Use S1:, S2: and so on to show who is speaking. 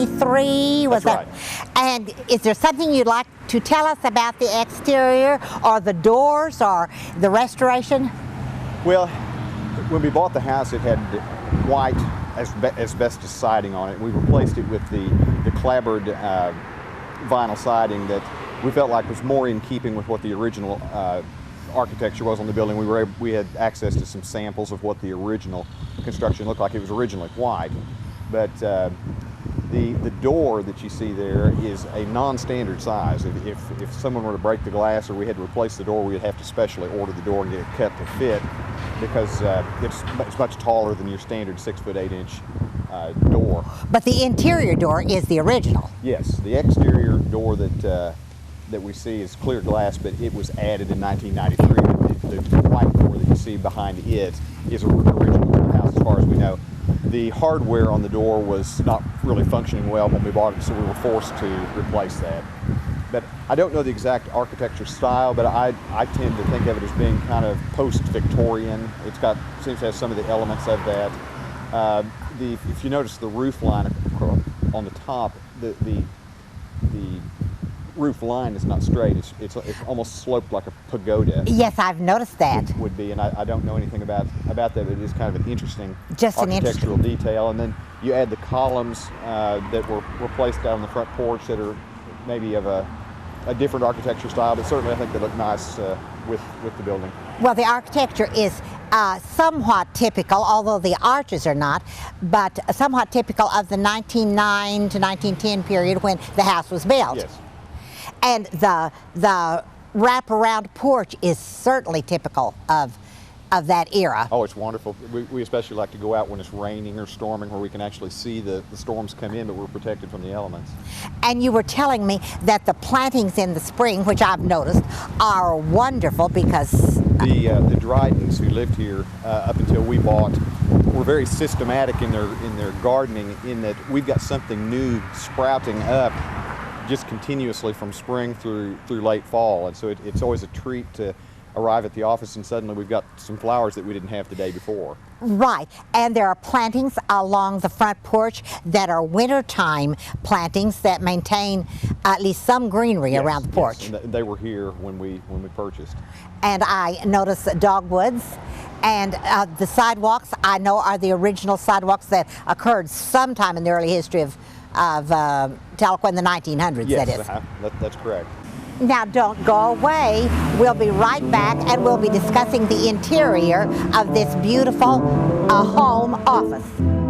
S1: 1923.
S2: That's right.
S1: And is there something you'd like to tell us about the exterior, or the doors, or the restoration?
S2: Well, when we bought the house, it had white asbestos siding on it. We replaced it with the clapboard vinyl siding that we felt like was more in keeping with what the original architecture was on the building. We had access to some samples of what the original construction looked like. It was originally white, but the door that you see there is a non-standard size. If someone were to break the glass or we had to replace the door, we'd have to specially order the door and get it cut to fit, because it's much taller than your standard 6'8" door.
S1: But the interior door is the original.
S2: Yes, the exterior door that we see is clear glass, but it was added in 1993. The white door that you see behind it is original to the house, as far as we know. The hardware on the door was not really functioning well when we bought it, so we were forced to replace that. But I don't know the exact architecture style, but I tend to think of it as being kind of post-Victorian. Seems to have some of the elements of that. If you notice the roof line on the top, the roof line is not straight. It's almost sloped like a pagoda.
S1: Yes, I've noticed that.
S2: Would be, and I don't know anything about that, but it is kind of an interesting architectural detail. And then you add the columns that were placed down on the front porch that are maybe of a different architecture style, but certainly I think they look nice with the building.
S1: Well, the architecture is somewhat typical, although the arches are not, but somewhat typical of the 1909 to 1910 period when the house was built.
S2: Yes.
S1: And the wraparound porch is certainly typical of that era.
S2: Oh, it's wonderful. We especially like to go out when it's raining or storming, where we can actually see the storms come in, but we're protected from the elements.
S1: And you were telling me that the plantings in the spring, which I've noticed, are wonderful because
S2: the Drydens who lived here up until we bought were very systematic in their gardening, in that we've got something new sprouting up just continuously from spring through late fall, and so it's always a treat to arrive at the office and suddenly we've got some flowers that we didn't have the day before.
S1: Right, and there are plantings along the front porch that are wintertime plantings that maintain at least some greenery around the porch.
S2: Yes, and they were here when we purchased.
S1: And I noticed dogwoods, and the sidewalks I know are the original sidewalks that occurred sometime in the early history of Tahlequah in the 1900s.
S2: Yes,
S1: that is.
S2: That's correct.
S1: Now don't go away. We'll be right back and we'll be discussing the interior of this beautiful home office.